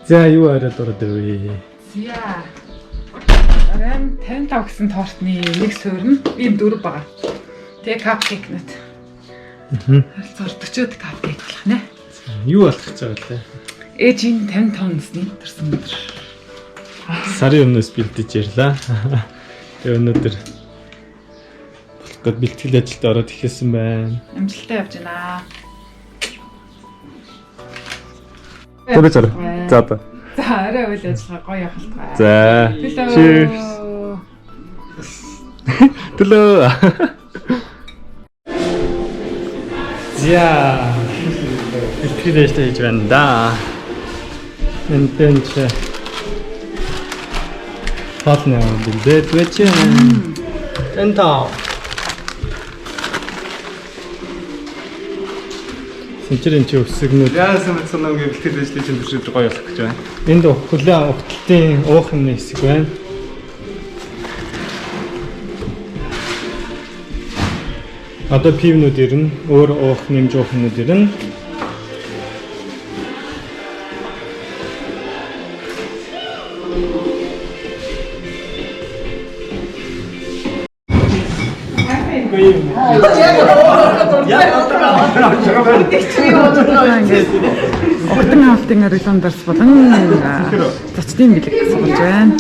За юу арай дурд вэ? За. Арай 55 гэсэн тортны нэг суурь нь би 4 байгаа. Тэгээ капкейк нэт. Харилцаар 40-од капкейк болох нэ. Юу болох гэж байгаа лээ? Ээж энэ 55 насны төрсөн өдөр. Сарын өмнөөс бэлдэж ярьлаа. Тэгээ өнөөдөр болохгүй бэлтгэл ажилд ороод ихэсэн байна. Амжилттай явж байна. Төрөө царай. За та. За арай үйл ажиллагаа гоё явах. За. Cheers. Төлөө. За. Бэлтгэл ажил хийж байна да. Энтэн ч хатна бэлдээд байж байна. Энтаа. Сэнчэрэн чи өсгөнүүд. Яасан мэдсэн нэг бэлтгэл ажлын чинь төршөд гоё болох гэж байна. Энд хүлээн угталтын уух юмны хэсэг байна. Одоо пивнүүд ирнэ, өөр уух нэмж уух юмнууд ирнэ. Октон хаалтын орилондарс болон зочдын бэлэг суулж байна.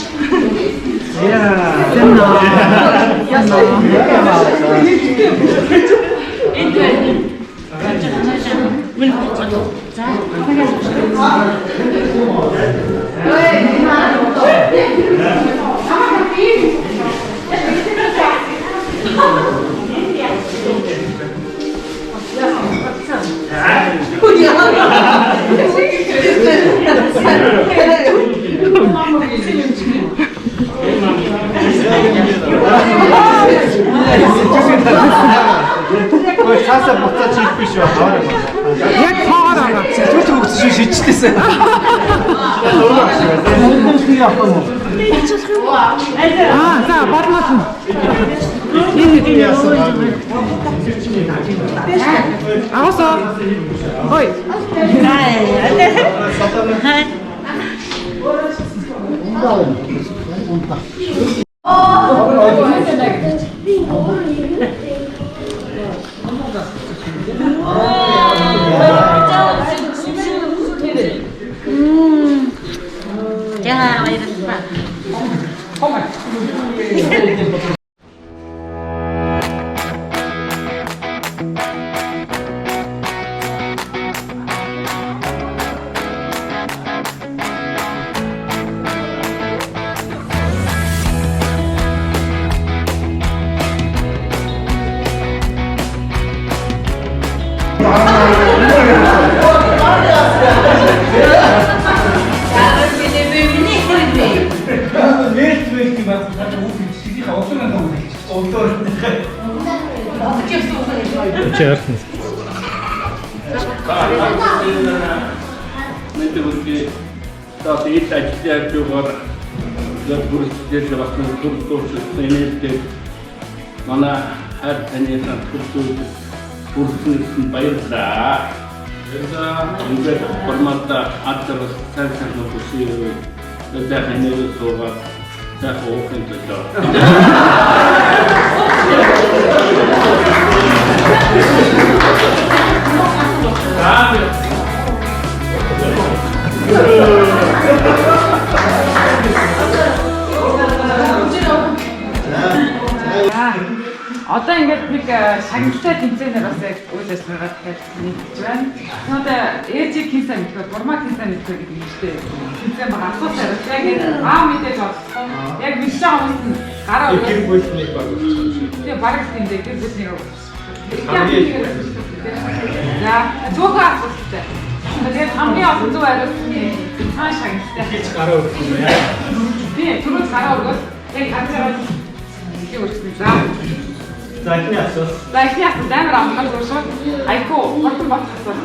Ой, цаасаа буцаж хийхгүй шүү. Яг хоороо. Зүт хөгс шүү шийдчихлээсэн. За бормоос нь. Аасаа. Ой. 자, 이랬어. Чертно. Мэд үлки таа ит ажлаар жугаар яг бүрсдэл багтны төрөлтөөрсөн энерги манай хар таньсан төрөлтөөрсөн баярлалаа. Ингээд формата атарс цаасан нөхөсөө дэхэнээр суугаад дахиад Одоо ингээд нэг шагналтай тэмцээнээр бас яг үйл ажиллагаа дахиад нэгж байна. Одоо ээжийг хинсэн мэдгүй, бурмаа хинсэн мэдгүй гэдэг юм шүү дээ. Хинсэн баг асуусан яг мэдээж олсон. Яг мэдж байгаа хүмүүс нь гараа өгөх. Гэр бүлний баг. Тэгээ бараг тэмдэг гэр бүлний рүү. За, зөөгөө асуулттай. Тэгээд хамгийн олон зөв хариулсан нь цааш шагналтай. Гэж гараа өгөх юм яа. Би түрүү гараа өгөөс яг харж байгаа юм өргөсөн. За ихний асуулт. За ихний асуулт амар амгалж уушаа. Айхуу, хортон бат асуулт.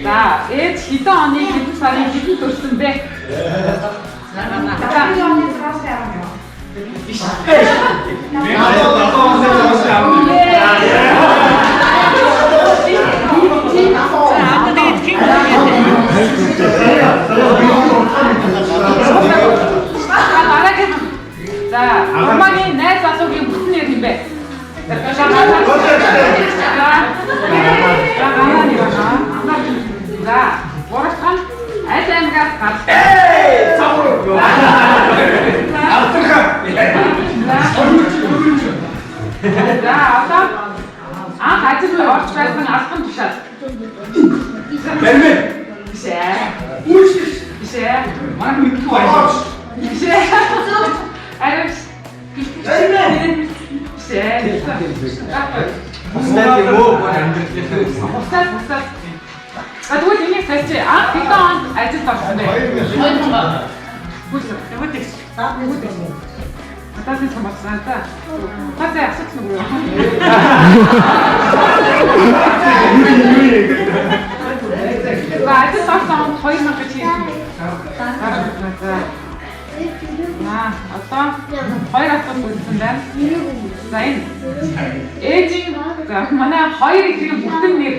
За, ээж хэдэн оны хэдэн сарын хэдэн төрсөн бэ? Тэгвэл энийг сольж хэдэн онд ажилд орсон бэ? 2000. Тэгвэл Атасын самбарсан та. Тасаа асуух нь юу? Ажил орсон 2000 гэж хэлсэн. Одоо 2 асуулт үлдсэн байна. За энэ ээжийн манай хоёр ихийн бүтэн нэр.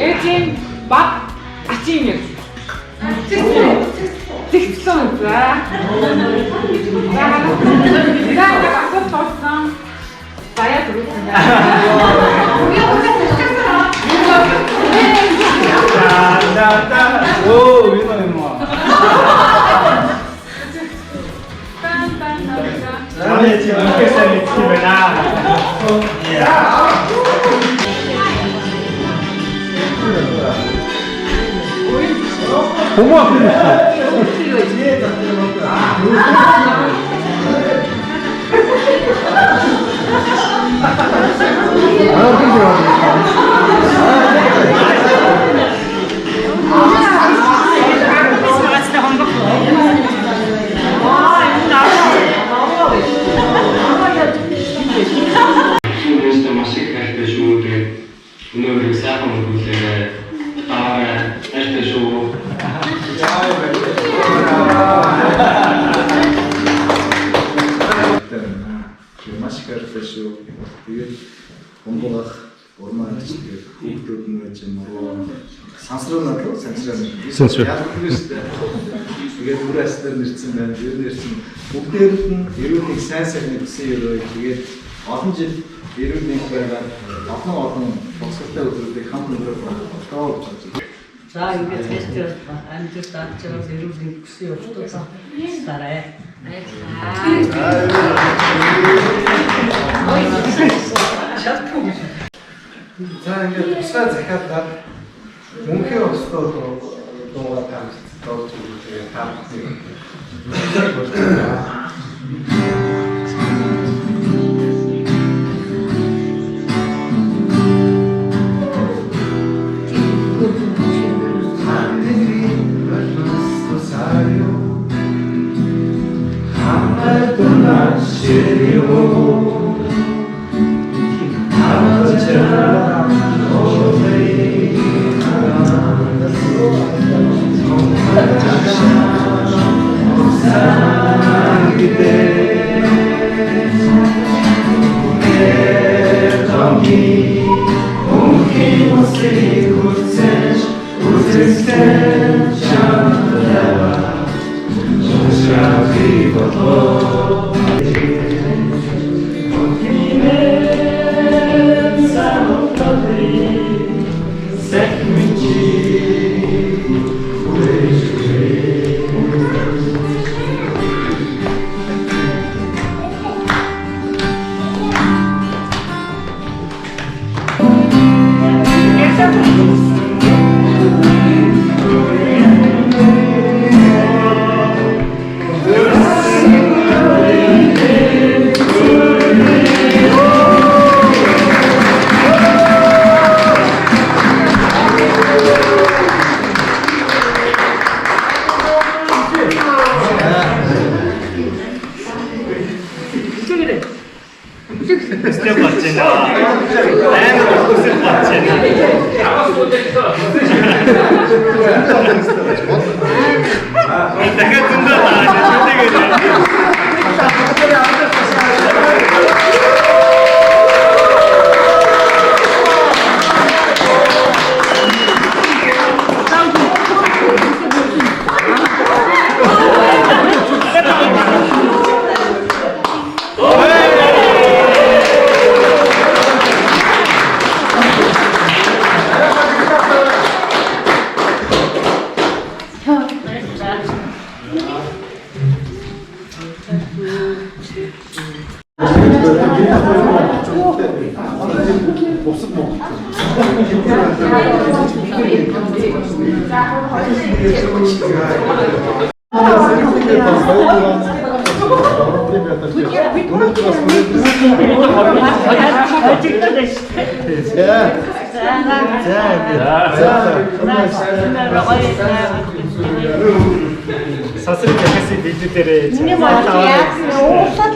Ээжийн баг ачийн нэр. Тэгсэн за. Яг асуулт болсон. Баяа дөрөвсөн байна. Оо, юу юм бэ? Манай чи үнэхээр мэдсэн байна. Тэгээд бүрээсээр нэрсэн байна. Ер нь нэрсэн. Бүгдээрд нь эрүүл сайн нэгсэн өрөө. Тэгээд олон жил эрүүл нэг байгаад олон босготой өдрүүдийг хамт өнгөрөх болтоо болж байна. За ингээд хэвчээ амжилт авчраад эрүүл нэг гэсэн явцдаа стараа. За ингээд тусгай захиалаад мөнхийн өстөө дуугаа таамаг тоож тэгээд таамаг Сасрын яхасы билдүүдэрээ Миний мод яах вэ? Уурлаад